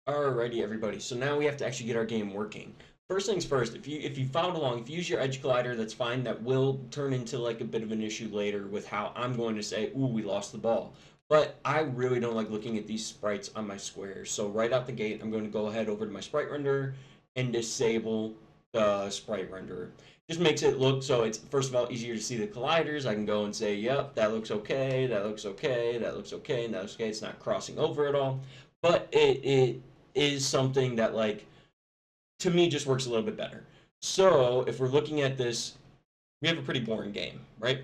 Alrighty, everybody. So now we have to actually get our game working. First things first, if you followed along, if you use your edge collider, that's fine. That will turn into like a bit of an issue later with how I'm going to say, "Ooh, we lost the ball." But I really don't like looking at these sprites on my squares. So right out the gate, I'm going to go ahead over to my sprite renderer and disable the sprite renderer. Just makes it look so it's first of all easier to see the colliders. I can go and say, "Yep, that looks okay. That looks okay. That looks okay. And that looks okay." It's not crossing over at all, but it is something that like to me just works a little bit better. So if we're looking at this, we have a pretty boring game, right?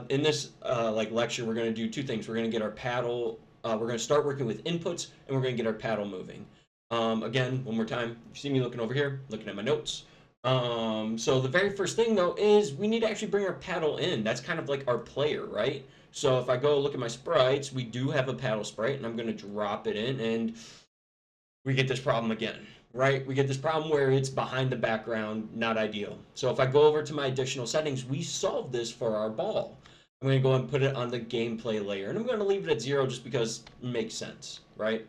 In this like lecture, we're going to do two things. We're going to get our paddle. We're going to start working with inputs, and we're going to get our paddle moving. Again, one more time. You see me looking over here, looking at my notes. So the very first thing though is we need to actually bring our paddle in. That's kind of like our player, right? So if I go look at my sprites, we do have a paddle sprite, and I'm going to drop it in, and we get this problem again, right? We get this problem where it's behind the background, not ideal. So if I go over to my additional settings, we solve this for our ball. I'm going to go and put it on the gameplay layer, and I'm going to leave it at 0 just because it makes sense, right?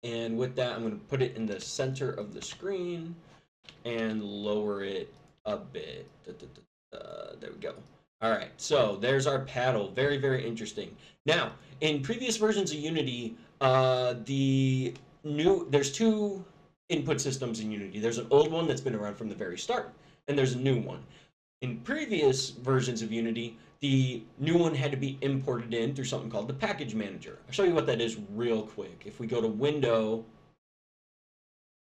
And with that, I'm going to put it in the center of the screen and lower it a bit. There we go. All right, so there's our paddle. Very, very interesting. Now, in previous versions of Unity, there's two input systems in Unity. There's an old one that's been around from the very start, and there's a new one. In previous versions of Unity, the new one had to be imported in through something called the package manager. I'll show you what that is real quick. If we go to Window,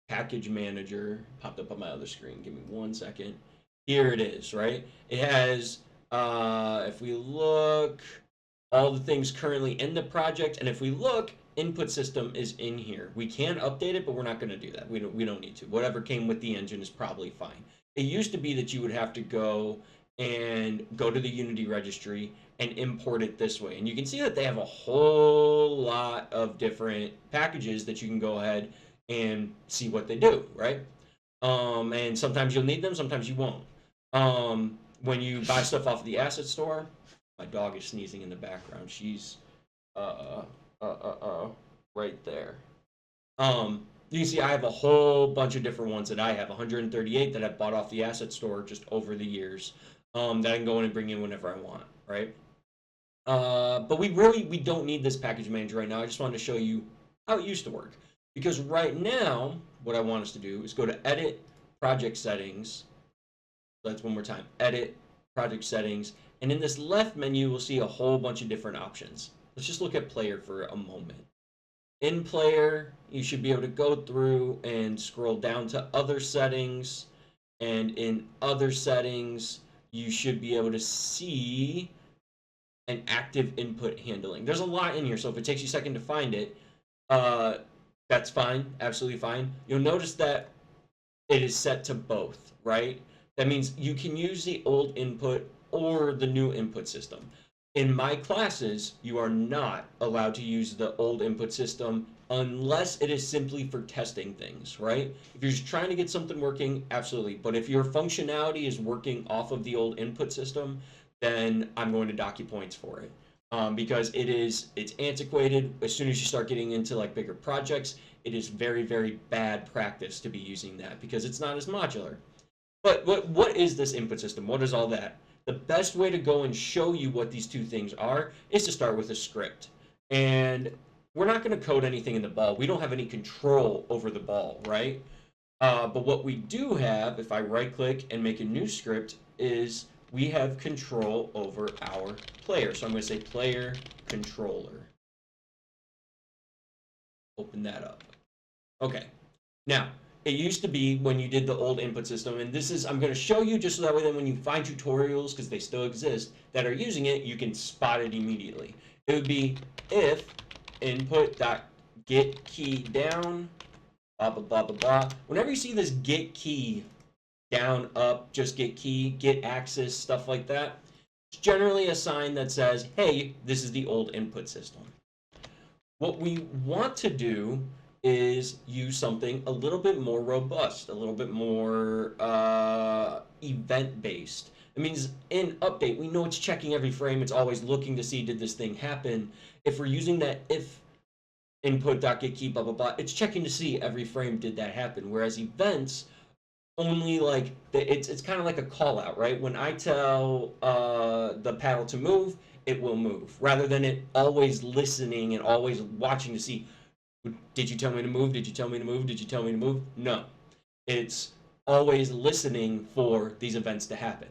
package manager, popped up on my other screen. Give me 1 second. Here it is, right? It has, if we look, all the things currently in the project, and if we look, input system is in here. We can update it, but we're not going to do that. We don't need to. Whatever came with the engine is probably fine. It used to be that you would have to go to the Unity registry and import it this way. And you can see that they have a whole lot of different packages that you can go ahead and see what they do, right? And sometimes you'll need them, sometimes you won't. When you buy stuff off of the asset store, my dog is sneezing in the background. She's uh uh uh uh right there. You can see I have a whole bunch of different ones that I have 138 that I've bought off the asset store just over the years. That I can go in and bring in whenever I want, right? But we don't need this package manager right now. I just wanted to show you how it used to work. Because right now, what I want us to do is go to Edit, Project Settings. That's one more time. Edit, Project Settings. And in this left menu, we'll see a whole bunch of different options. Let's just look at Player for a moment. In Player, you should be able to go through and scroll down to Other Settings. And in Other Settings, you should be able to see and active input handling. There's a lot in here, so if it takes you a second to find it, uh, that's fine, absolutely fine. You'll notice that it is set to both, right? That means you can use the old input or the new input system. In my classes, you are not allowed to use the old input system unless it is simply for testing things, right? If you're just trying to get something working, absolutely. But if your functionality is working off of the old input system, then I'm going to dock you points for it. Because it's antiquated. As soon as you start getting into like bigger projects, it is very, very bad practice to be using that because it's not as modular. But what is this input system? What is all that? The best way to go and show you what these two things are is to start with a script. And we're not going to code anything in the ball. We don't have any control over the ball, right? But what we do have, if I right click and make a new script, is we have control over our player. So I'm going to say player controller. Open that up. Okay. Now, it used to be when you did the old input system, and this is, I'm going to show you just so that way then when you find tutorials, because they still exist, that are using it, you can spot it immediately. It would be if input dot get key down, blah, blah, blah, blah, blah. Whenever you see this get key down, up, just get key, get axis, stuff like that, it's generally a sign that says, hey, this is the old input system. What we want to do is use something a little bit more robust, a little bit more event based. It means in update, we know it's checking every frame. It's always looking to see did this thing happen. If we're using that if input.getKey, blah, blah, blah. It's checking to see every frame did that happen. Whereas events only like, it's kind of like a call out, right? When I tell the paddle to move, it will move, rather than it always listening and always watching to see, did you tell me to move? Did you tell me to move? Did you tell me to move? No. It's always listening for these events to happen.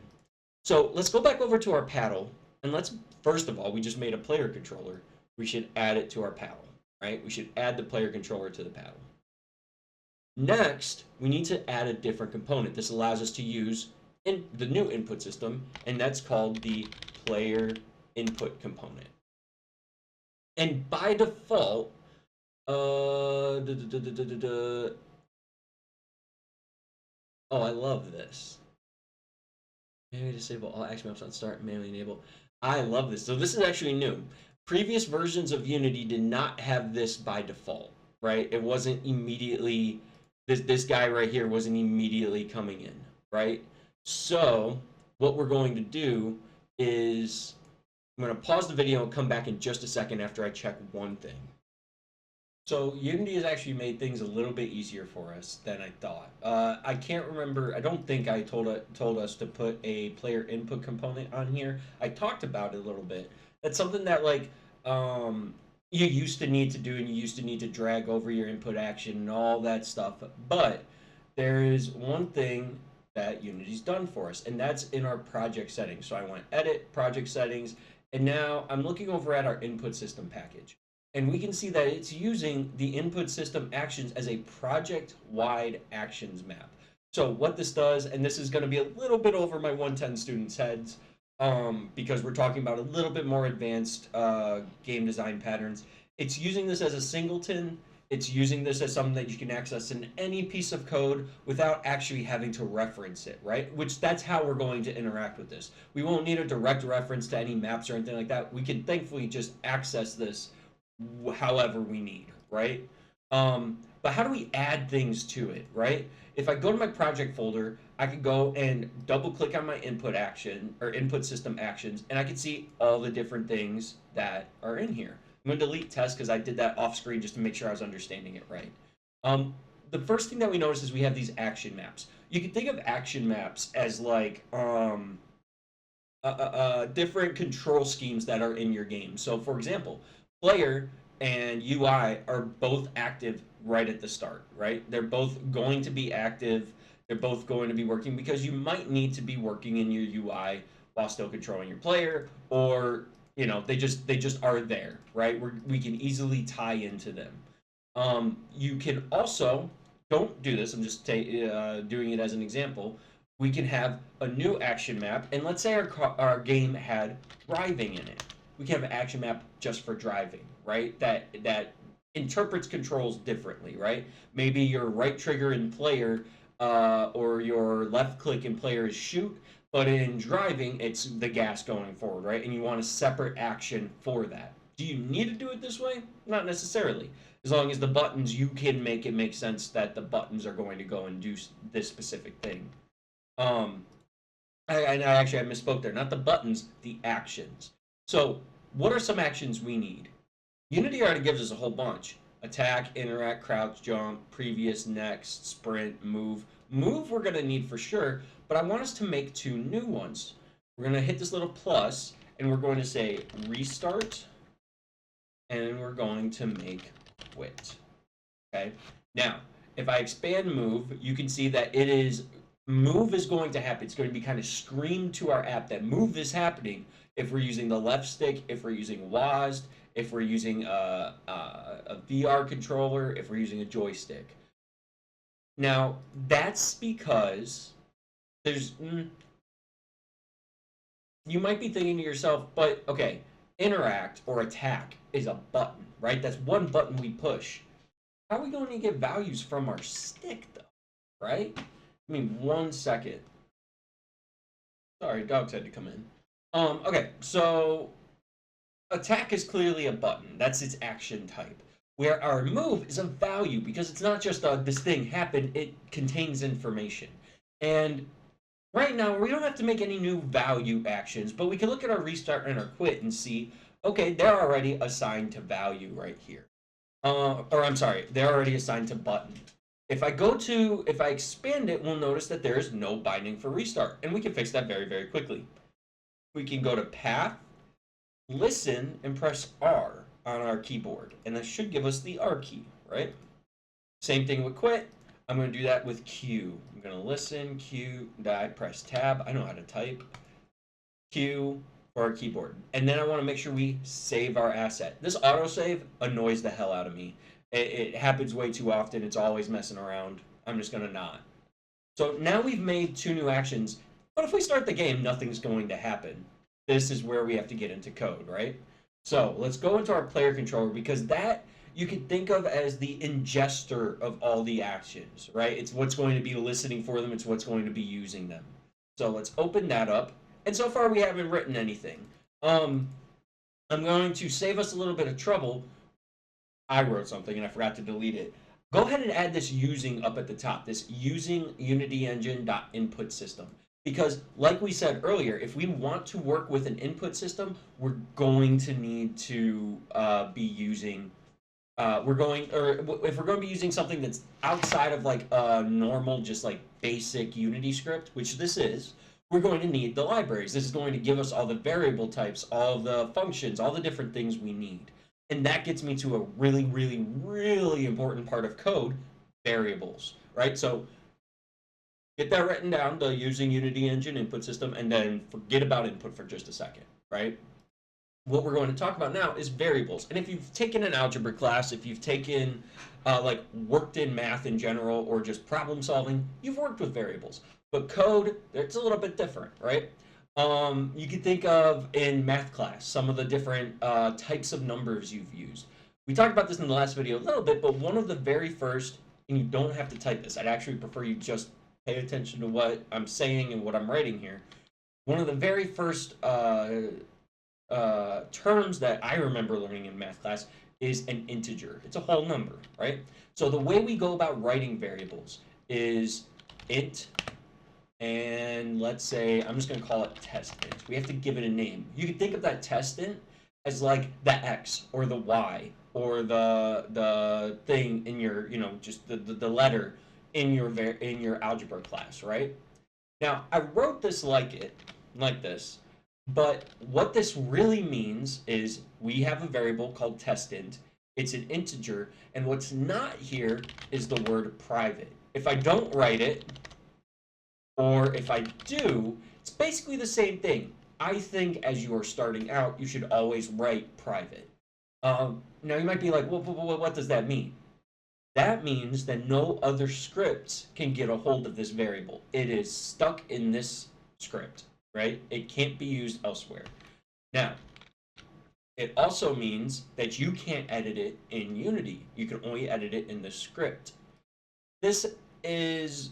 So let's go back over to our paddle, and let's, first of all, we just made a player controller. We should add it to our paddle, right? We should add the player controller to the paddle. Next, we need to add a different component. This allows us to use the new input system, and that's called the player input component. And by default, oh, I love this. Manually disable all action maps on start, manually enable. I love this. So this is actually new. Previous versions of Unity did not have this by default, right? It wasn't immediately, this guy right here wasn't immediately coming in, right? So what we're going to do is, I'm going to pause the video and come back in just a second after I check one thing. So Unity has actually made things a little bit easier for us than I thought. I can't remember. I don't think I told us to put a player input component on here. I talked about it a little bit. That's something that like you used to need to do, and you used to need to drag over your input action and all that stuff. But there is one thing that Unity's done for us, and that's in our project settings. So I went edit, project settings, and now I'm looking over at our input system package. And we can see that it's using the input system actions as a project-wide actions map. So what this does, and this is going to be a little bit over my 110 students' heads, because we're talking about a little bit more advanced game design patterns. It's using this as a singleton. It's using this as something that you can access in any piece of code without actually having to reference it, right? Which that's how we're going to interact with this. We won't need a direct reference to any maps or anything like that. We can thankfully just access this however we need, right? But how do we add things to it, right? If I go to my project folder, I could go and double click on my input action or input system actions, and I can see all the different things that are in here. I'm going to delete test because I did that off screen just to make sure I was understanding it right. The first thing that we notice is we have these action maps. You can think of action maps as like different control schemes that are in your game. So for example, player and UI are both active right at the start, right? They're both going to be active. They're both going to be working because you might need to be working in your UI while still controlling your player, or you know, they just are there, right? We can easily tie into them. You can also, don't do this, I'm just doing it as an example. We can have a new action map, and let's say our game had driving in it. We can have an action map just for driving, right? That interprets controls differently, right? Maybe your right trigger in player or your left click in player is shoot, but in driving, it's the gas going forward, right? And you want a separate action for that. Do you need to do it this way? Not necessarily. As long as the buttons, you can make it make sense that the buttons are going to go and do this specific thing. I misspoke there. Not the buttons, the actions. So what are some actions we need? Unity already gives us a whole bunch. Attack, interact, crouch, jump, previous, next, sprint, move. Move we're going to need for sure, but I want us to make two new ones. We're going to hit this little plus, and we're going to say restart, and we're going to make quit. Okay? Now, if I expand move, you can see that it is, move is going to happen. It's going to be kind of screamed to our app that move is happening if we're using the left stick, if we're using WASD, if we're using a VR controller, if we're using a joystick. Now, that's because there's... you might be thinking to yourself, but, okay, interact or attack is a button, right? That's one button we push. How are we going to get values from our stick, though, right? I mean, 1 second. Sorry, dogs had to come in. Okay, so attack is clearly a button. That's its action type. Where our move is a value, because it's not just this thing happened, it contains information. And right now, we don't have to make any new value actions, but we can look at our restart and our quit and see, okay, they're already assigned to value right here. Or I'm sorry, they're already assigned to button. If I expand it, we'll notice that there is no binding for restart, and we can fix that very, very quickly. We can go to path, listen, and press R on our keyboard, and that should give us the R key, right? Same thing with quit. I'm going to do that with Q. I'm going to listen, Q, I press tab. I know how to type. Q for our keyboard. And then I want to make sure we save our asset. This autosave annoys the hell out of me. It happens way too often. It's always messing around. I'm just going to not. So now we've made 2 new actions, but if we start the game, nothing's going to happen. This is where we have to get into code, right? So let's go into our player controller, because that you can think of as the ingester of all the actions, right? It's what's going to be listening for them. It's what's going to be using them. So let's open that up. And so far we haven't written anything. I'm going to save us a little bit of trouble. I wrote something and I forgot to delete it. Go ahead and add this using up at the top, this using Unity Engine.input system. Because like we said earlier, if we want to work with an input system, we're going to need to be using if we're going to be using something that's outside of like a normal, just like basic Unity script, which this is, we're going to need the libraries. This is going to give us all the variable types, all the functions, all the different things we need. And that gets me to a really, really, really important part of code, variables, right? So get that written down, the using Unity Engine input system, and then forget about input for just a second, right? What we're going to talk about now is variables. And if you've taken an algebra class, if you've taken like worked in math in general, or just problem solving, you've worked with variables. But code, it's a little bit different, right? You can think of in math class some of the different types of numbers you've used. We talked about this in the last video a little bit, but one of the very first, and you don't have to type this, I'd actually prefer you just pay attention to what I'm saying and what I'm writing here. One of the very first terms that I remember learning in math class is an integer. It's a whole number, right? So the way we go about writing variables is int, and let's say, I'm just going to call it test int. We have to give it a name. You can think of that test int as like the x or the y or the thing in your, just the letter in your algebra class, right? Now, I wrote this like this, but what this really means is we have a variable called testInt. It's an integer, and what's not here is the word private. If I don't write it, or if I do, it's basically the same thing. I think as you are starting out, you should always write private. Now you might be like, well, what does that mean? That means that no other scripts can get a hold of this variable. It is stuck in this script, right? It can't be used elsewhere. Now, it also means that you can't edit it in Unity. You can only edit it in the script. This is,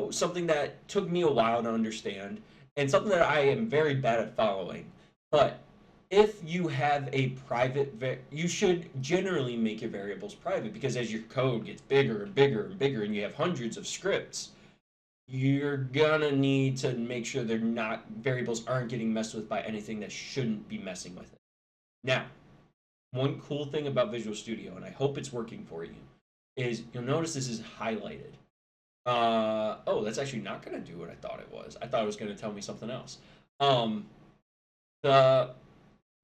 something that took me a while to understand, and something that I am very bad at following. But if you have a private, you should generally make your variables private, because as your code gets bigger and bigger and bigger, and you have hundreds of scripts, you're gonna need to make sure variables aren't getting messed with by anything that shouldn't be messing with it. Now, one cool thing about Visual Studio, and I hope it's working for you, is you'll notice this is highlighted. Oh, that's actually not gonna do what I thought it was. I thought it was gonna tell me something else.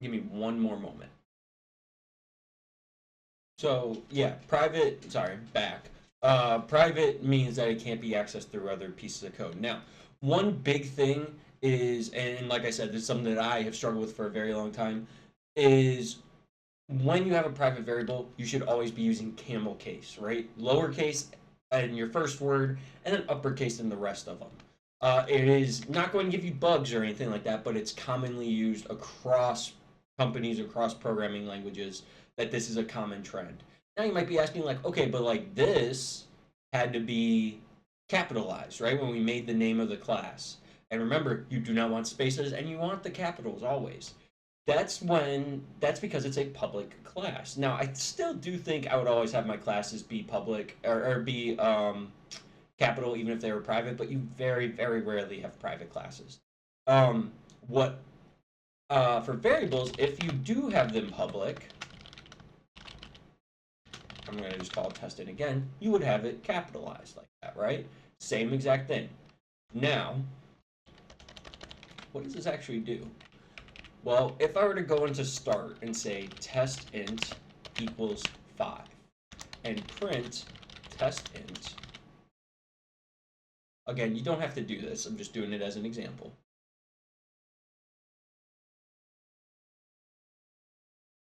Give me one more moment. So yeah, back. Private means that it can't be accessed through other pieces of code. Now, one big thing is, and like I said, this is something that I have struggled with for a very long time, is when you have a private variable, you should always be using camel case, right? Lowercase in your first word, and then uppercase in the rest of them. It is not going to give you bugs or anything like that, but it's commonly used across companies, across programming languages, that this is a common trend. Now you might be asking, like, okay, but like this had to be capitalized, right? When we made the name of the class. And remember, you do not want spaces, and you want the capitals always. That's because it's a public class. Now, I still do think I would always have my classes be public, or be capital, even if they were private, but you very, very rarely have private classes. For variables, if you do have them public, I'm going to just call it test int again, you would have it capitalized like that, right? Same exact thing. Now, what does this actually do? Well, if I were to go into start and say test int equals 5 and print test int, again, you don't have to do this. I'm just doing it as an example.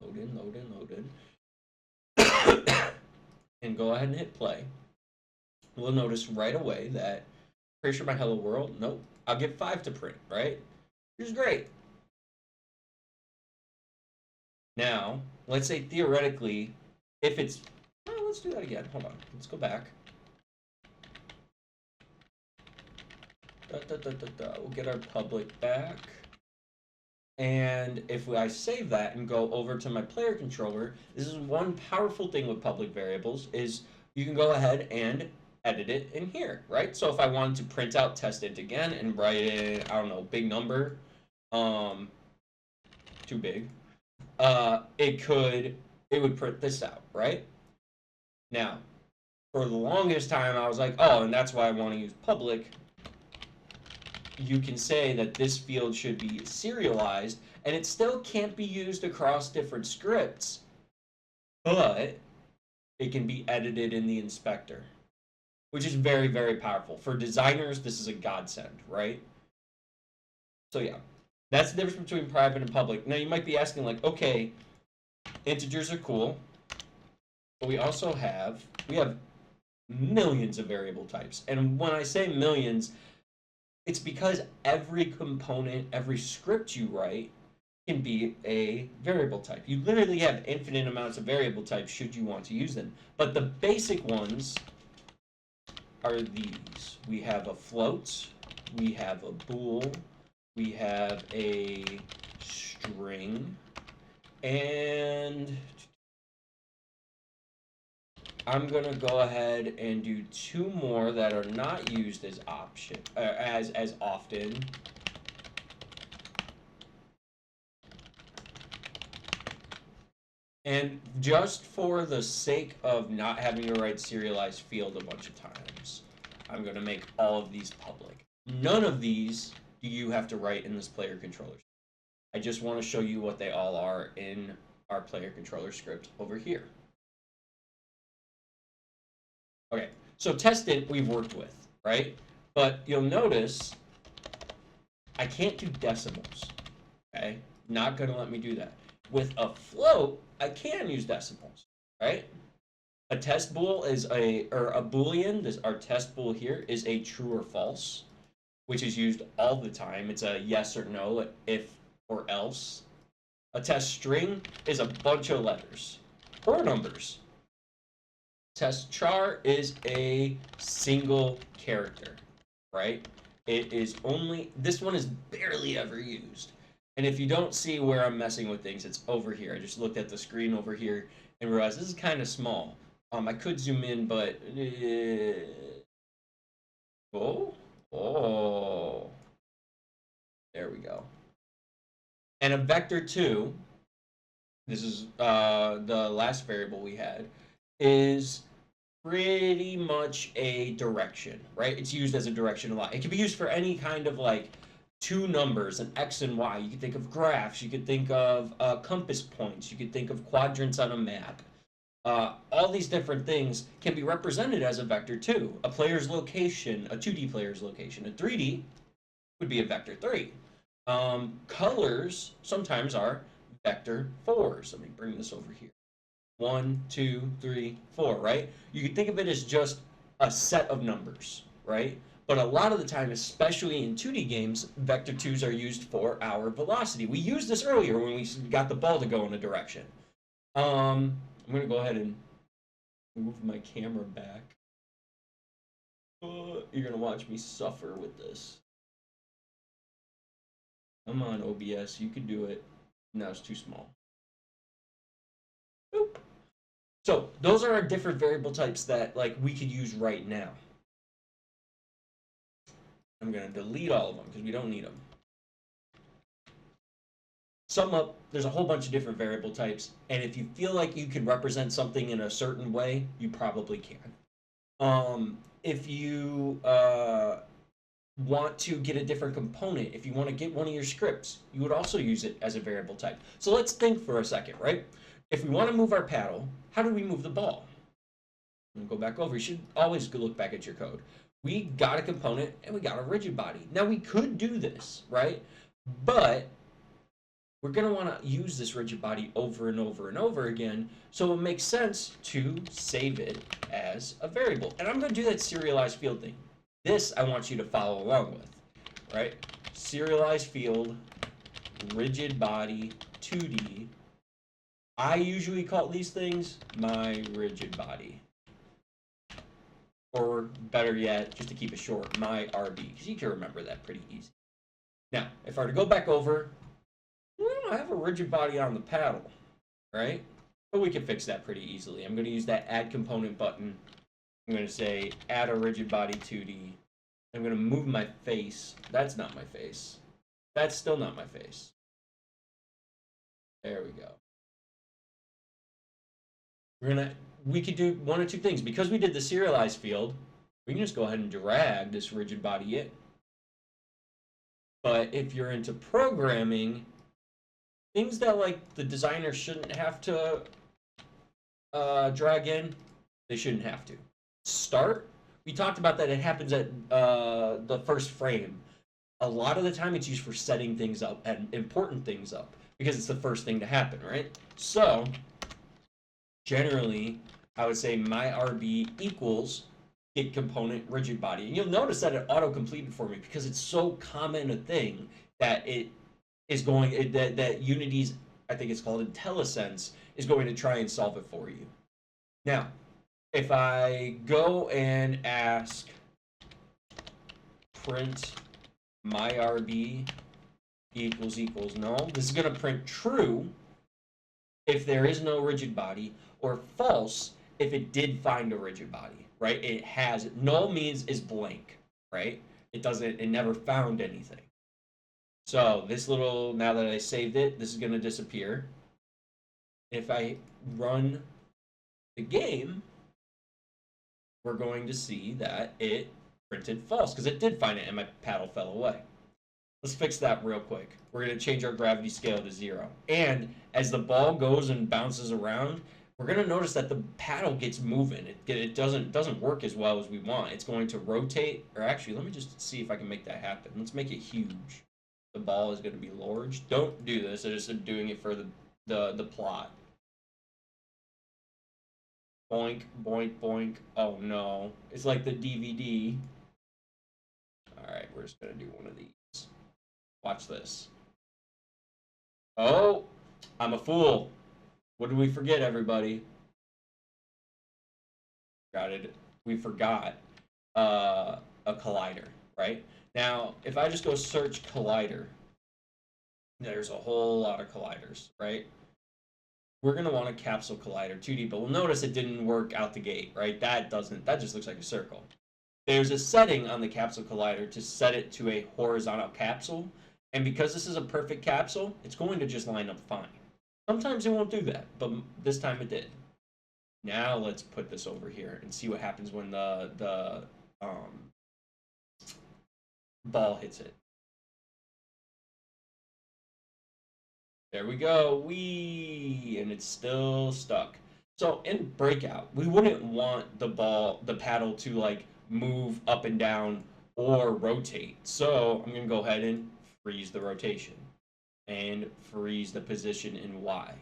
Load in, load in, load in. And go ahead and hit play. We'll notice right away that, pretty sure my hello world, nope, I'll get 5 to print, right? Which is great. Now, let's say theoretically, if it's, oh, let's do that again. Hold on, let's go back. We'll get our public back. And if I save that and go over to my player controller, this is one powerful thing with public variables is you can go ahead and edit it in here, right? So if I wanted to print out test int again and write in, I don't know, big number, too big, it would print this out, right? Now, for the longest time, I was like, oh, and that's why I want to use public. You can say that this field should be serialized, and it still can't be used across different scripts, but it can be edited in the inspector, which is very, very powerful. For designers, this is a godsend, right? So yeah, that's the difference between private and public. Now you might be asking like, okay, integers are cool, but we have millions of variable types. And when I say millions, it's because every component, every script you write can be a variable type. You literally have infinite amounts of variable types should you want to use them. But the basic ones are these. We have a float, we have a bool, we have a string, and I'm gonna go ahead and do 2 more that are not used as as often. And just for the sake of not having to write serialized field a bunch of times, I'm gonna make all of these public. None of these do you have to write in this player controller. I just want to show you what they all are in our player controller script over here. Okay, so test int we've worked with, right? But you'll notice I can't do decimals, okay? Not gonna let me do that. With a float, I can use decimals, right? A test bool is a boolean, our test bool here is a true or false, which is used all the time. It's a yes or no, if or else. A test string is a bunch of letters or numbers. Test char is a single character, right? It is only, this one is barely ever used. And if you don't see where I'm messing with things, it's over here. I just looked at the screen over here and realized this is kind of small. I could zoom in, but oh, there we go. And a vector2, this is the last variable we had, is pretty much a direction, right? It's used as a direction a lot. It can be used for any kind of like 2 numbers, an x and y. You could think of graphs. You could think of compass points. You could think of quadrants on a map. All these different things can be represented as a vector 2. A player's location, a 2D player's location. A 3D would be a vector 3. Colors sometimes are vector 4s. Let me bring this over here. 1, 2, 3, 4, right? You can think of it as just a set of numbers, right? But a lot of the time, especially in 2D games, vector 2s are used for our velocity. We used this earlier when we got the ball to go in a direction. I'm going to go ahead and move my camera back. You're going to watch me suffer with this. Come on, OBS, you can do it. No, it's too small. Boop. So those are our different variable types that like we could use right now. I'm going to delete all of them because we don't need them. sum up, there's a whole bunch of different variable types, and if you feel like you can represent something in a certain way, you probably can. If you want to get a different component, if you want to get one of your scripts, you would also use it as a variable type. So let's think for a second, right? If we want to move our paddle, how do we move the ball? And go back over. You should always look back at your code. We got a component and we got a rigid body. Now we could do this, right? But we're going to want to use this rigid body over and over and over again. So it makes sense to save it as a variable. And I'm going to do that serialized field thing. This I want you to follow along with, right? Serialized field, rigid body, 2D. I usually call these things my rigid body. Or better yet, just to keep it short, my RB, because you can remember that pretty easy. Now, if I were to go back over, we don't have a rigid body on the paddle, right? But we can fix that pretty easily. I'm going to use that add component button. I'm going to say add a rigid body 2D. I'm going to move my face. That's not my face. That's still not my face. There we go. We could do one or two things. Because we did the serialized field, we can just go ahead and drag this rigid body in. But if you're into programming, things that like the designer shouldn't have to drag in, they shouldn't have to. Start, we talked about that it happens at the first frame. A lot of the time it's used for setting things up and important things up because it's the first thing to happen, right? So generally, I would say my RB equals get component rigid body. And you'll notice that it auto-completed for me because it's so common a thing that it is going, that Unity's, I think it's called IntelliSense, is going to try and solve it for you. Now, if I go and ask print my RB equals null, this is going to print true if there is no rigid body, or false if it did find a rigid body, right? It has, null means is blank, right? It never found anything. So this little, now that I saved it, this is going to disappear. If I run the game, we're going to see that it printed false because it did find it and my paddle fell away. Let's fix that real quick. We're going to change our gravity scale to 0. And as the ball goes and bounces around, we're going to notice that the paddle gets moving. It doesn't work as well as we want. It's going to rotate, or actually, let me just see if I can make that happen. Let's make it huge. The ball is going to be large. Don't do this. I just am doing it for the plot. Boink, boink, boink. Oh no. It's like the DVD. Alright, we're just going to do one of these. Watch this. Oh, I'm a fool. What did we forget, everybody? We forgot a collider, right? Now, if I just go search collider, there's a whole lot of colliders, right? We're going to want a capsule collider 2D, but we'll notice it didn't work out the gate, right? That just looks like a circle. There's a setting on the capsule collider to set it to a horizontal capsule, and because this is a perfect capsule, it's going to just line up fine. Sometimes it won't do that, but this time it did. Now let's put this over here and see what happens when the ball hits it. There we go, and it's still stuck. So in Breakout, we wouldn't want the paddle to like move up and down or rotate. So I'm gonna go ahead and freeze the rotation and freeze the position in Y.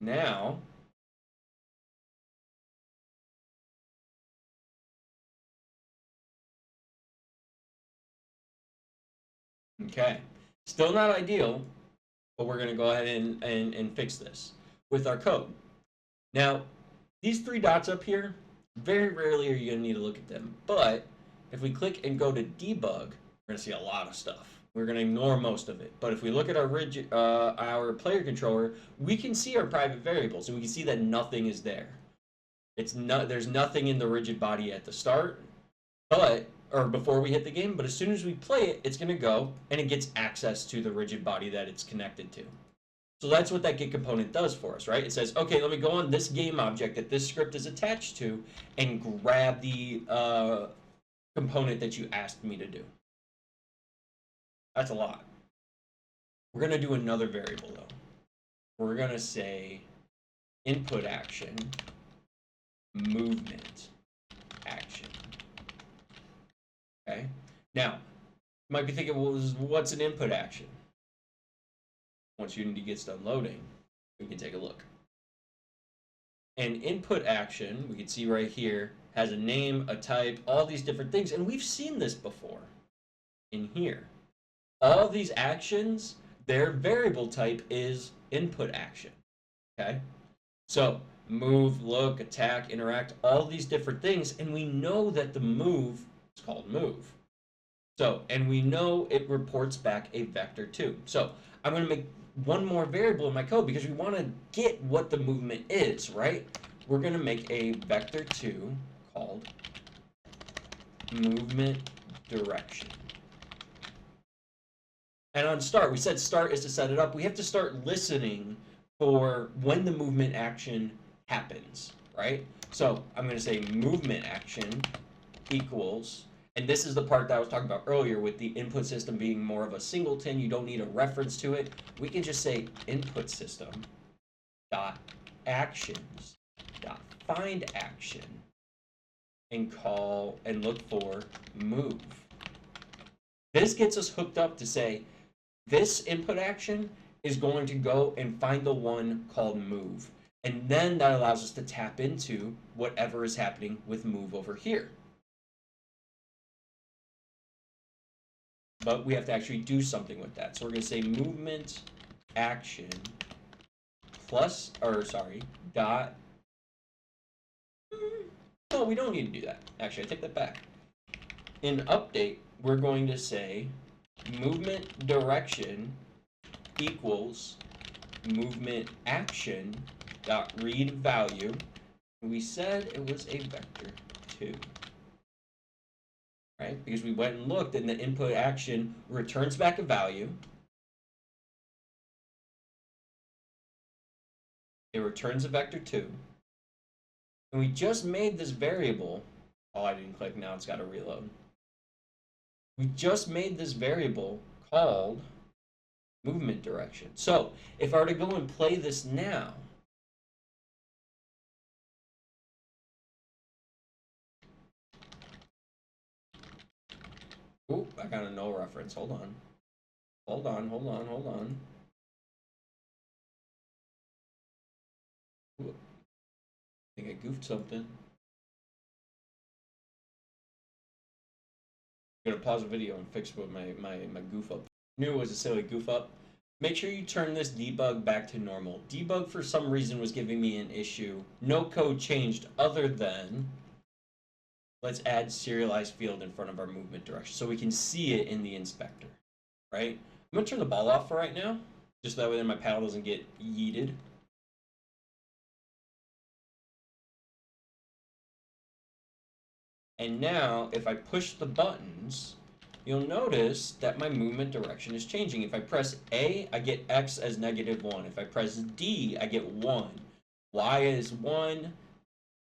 Now, okay, still not ideal, but we're going to go ahead and fix this with our code. Now, these 3 dots up here, very rarely are you going to need to look at them, but if we click and go to debug, we're going to see a lot of stuff. We're going to ignore most of it, but if we look at our player controller, we can see our private variables, and we can see that nothing is there. There's nothing in the rigid body at the start, but or before we hit the game, but as soon as we play it, it's going to go and it gets access to the rigid body that it's connected to. So that's what that get component does for us, right? It says, okay, let me go on this game object that this script is attached to and grab the component that you asked me to do. That's a lot. We're going to do another variable, though. We're going to say input action, movement action. Okay? Now, you might be thinking, well, what's an input action? Once Unity gets done loading, we can take a look. An input action, we can see right here, has a name, a type, all these different things, and we've seen this before in here. All these actions, their variable type is input action. Okay? So, move, look, attack, interact, all these different things, and we know that the move is called move. So, and we know it reports back a vector too. So, I'm going to make one more variable in my code because we want to get what the movement is, right? We're going to make a vector2 called movement direction. And on start, we said start is to set it up. We have to start listening for when the movement action happens, right? So I'm going to say movement action equals, and this is the part that I was talking about earlier with the input system being more of a singleton. You don't need a reference to it. We can just say input system dot actions dot find action and call and look for move. This gets us hooked up to say this input action is going to go and find the one called move. And then that allows us to tap into whatever is happening with move over here. But we have to actually do something with that. So we're going to say movement action plus, or sorry, dot. No, we don't need to do that. Actually, I take that back. In update, we're going to say movement direction equals movement action dot read value. We said it was a vector 2. Right? Because we went and looked and the input action returns back a value. It returns a vector 2. And we just made this variable. Oh, I didn't click. Now it's got to reload. We just made this variable called movement direction. So if I were to go and play this now, oh, I got a null reference. Hold on. Hold on. Ooh, I think I goofed something. I'm gonna pause the video and fix what my goof up. Knew it was a silly goof up. Make sure you turn this debug back to normal. Debug for some reason was giving me an issue. No code changed other than let's add serialized field in front of our movement direction so we can see it in the inspector, right? I'm gonna turn the ball off for right now, just that way my paddle doesn't get yeeted. And now, if I push the buttons, you'll notice that my movement direction is changing. If I press A, I get X as -1. If I press D, I get 1. Y is 1.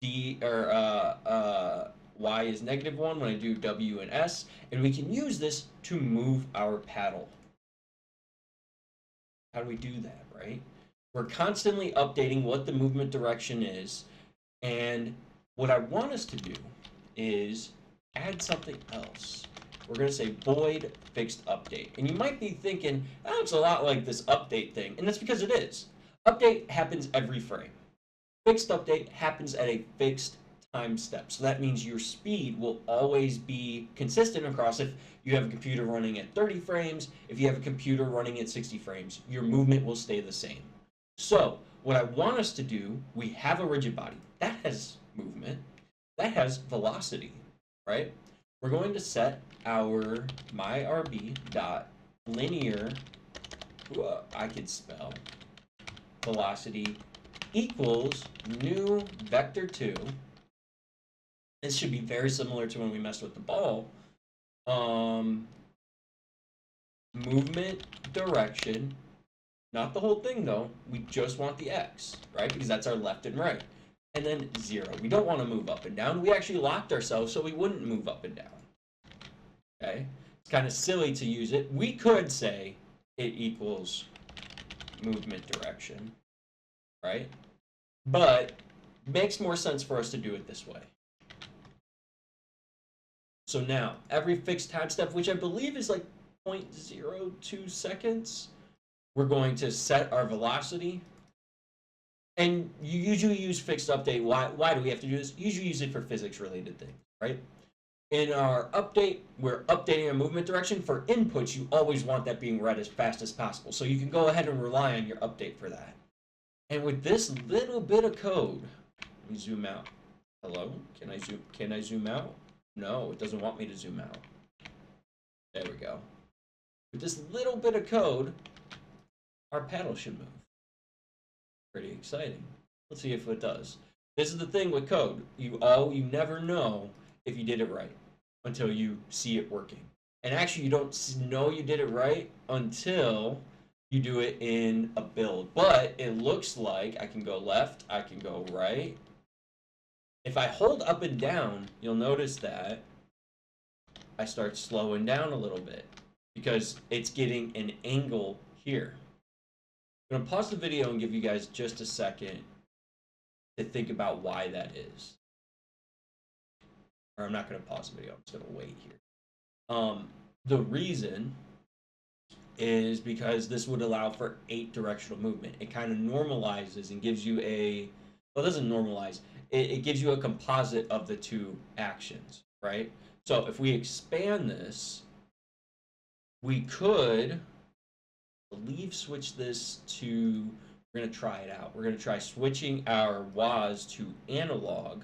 D, or Y is -1 when I do W and S. And we can use this to move our paddle. How do we do that, right? We're constantly updating what the movement direction is. And what I want us to do is add something else. We're going to say void fixed update. And you might be thinking, oh, it's a lot like this update thing. And that's because it is. Update happens every frame. Fixed update happens at a fixed time step. So that means your speed will always be consistent across. If you have a computer running at 30 frames, if you have a computer running at 60 frames, your movement will stay the same. So what I want us to do, we have a rigid body. That has movement. That has velocity, right? We're going to set our myrb.linear, I could spell, velocity equals new vector2. This should be very similar to when we messed with the ball. movement direction, not the whole thing though. We just want the X, right? Because that's our left and right. And then 0. We don't want to move up and down. We actually locked ourselves so we wouldn't move up and down. Okay? It's kind of silly to use it. We could say it equals movement direction, right? But it makes more sense for us to do it this way. So now, every fixed time step, which I believe is like 0.02 seconds, we're going to set our velocity. And you usually use fixed update. Why do we have to do this? Usually use it for physics related things, right? In our update, we're updating our movement direction. For inputs, you always want that being read as fast as possible. So you can go ahead and rely on your update for that. And with this little bit of code, let me zoom out. Hello? Can I zoom out? No, it doesn't want me to zoom out. There we go. With this little bit of code, our paddle should move. Pretty exciting. Let's see if it does. This is the thing with code. You never know if you did it right until you see it working. And actually, you don't know you did it right until you do it in a build. But it looks like I can go left, I can go right. If I hold up and down, you'll notice that I start slowing down a little bit because it's getting an angle here. I'm going to pause the video and give you guys just a second to think about why that is. Or I'm not going to pause the video. I'm just going to wait here. The reason is because this would allow for 8 directional movement. It kind of normalizes and gives you a... Well, it doesn't normalize. It gives you a composite of the 2 actions, right? So if we expand this, we could... switch this to, we're going to try it out. We're going to try switching our WAS to analog.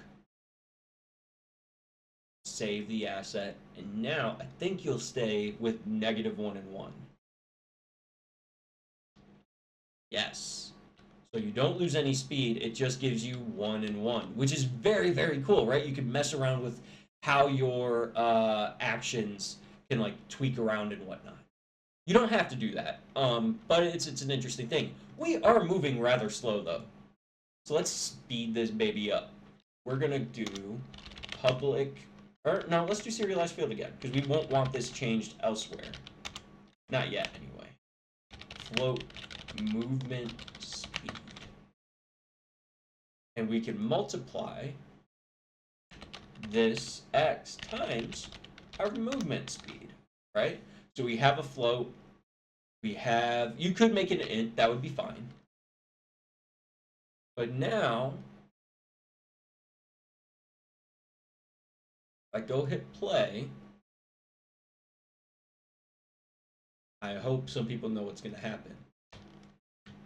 Save the asset. And now I think you'll stay with -1 and 1. Yes. So you don't lose any speed. It just gives you 1 and 1, which is very, very cool, right? You can mess around with how your actions can like tweak around and whatnot. You don't have to do that, but it's an interesting thing. We are moving rather slow, though. So let's speed this baby up. We're going to do public... Or, no, let's do serialized field again, because we won't want this changed elsewhere. Not yet, anyway. Float movement speed. And we can multiply this x times our movement speed, right? So we have a float. We have, you could make it an int, that would be fine. But now, if I go hit play, I hope some people know what's going to happen.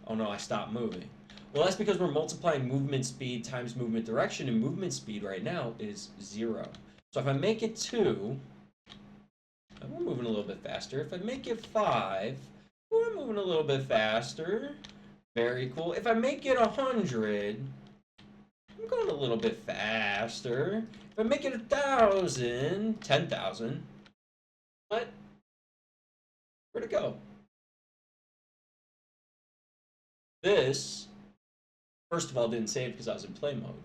Oh no, I stopped moving. Well, that's because we're multiplying movement speed times movement direction, and movement speed right now is 0. So if I make it 2, we're moving a little bit faster. If I make it 5, we're moving a little bit faster. Very cool. If I make it 100, I'm going a little bit faster. If I make it 1,000, 10,000, what? Where'd it go? This, first of all, didn't save because I was in play mode.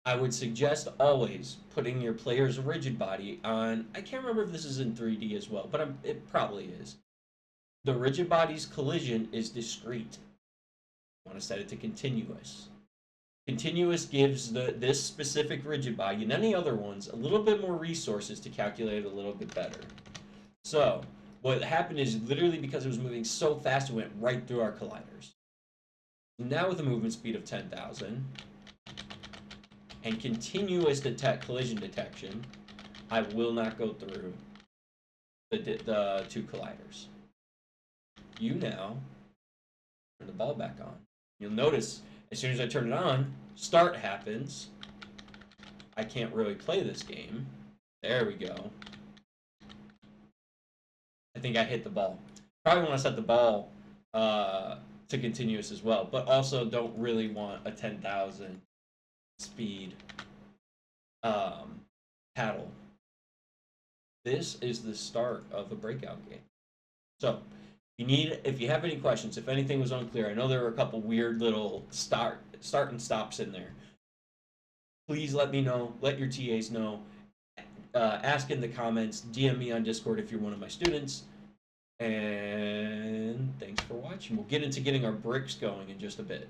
I would suggest always putting your player's rigid body on, I can't remember if this is in 3D as well, but it probably is. The rigid body's collision is discrete. I want to set it to continuous. Continuous gives this specific rigid body and any other ones a little bit more resources to calculate it a little bit better. So what happened is literally because it was moving so fast, it went right through our colliders. Now with a movement speed of 10,000 and continuous collision detection, I will not go through the 2 colliders. You now turn the ball back on. You'll notice as soon as I turn it on, start happens. I can't really play this game. There we go. I think I hit the ball. Probably want to set the ball to continuous as well, but also don't really want a 10,000 speed paddle. this is the start of a breakout game. So if you have any questions, if anything was unclear, I know there were a couple weird little start and stops in there. Please let me know. Let your TAs know. Ask in the comments. DM me on Discord if you're one of my students. And thanks for watching. We'll get into getting our bricks going in just a bit.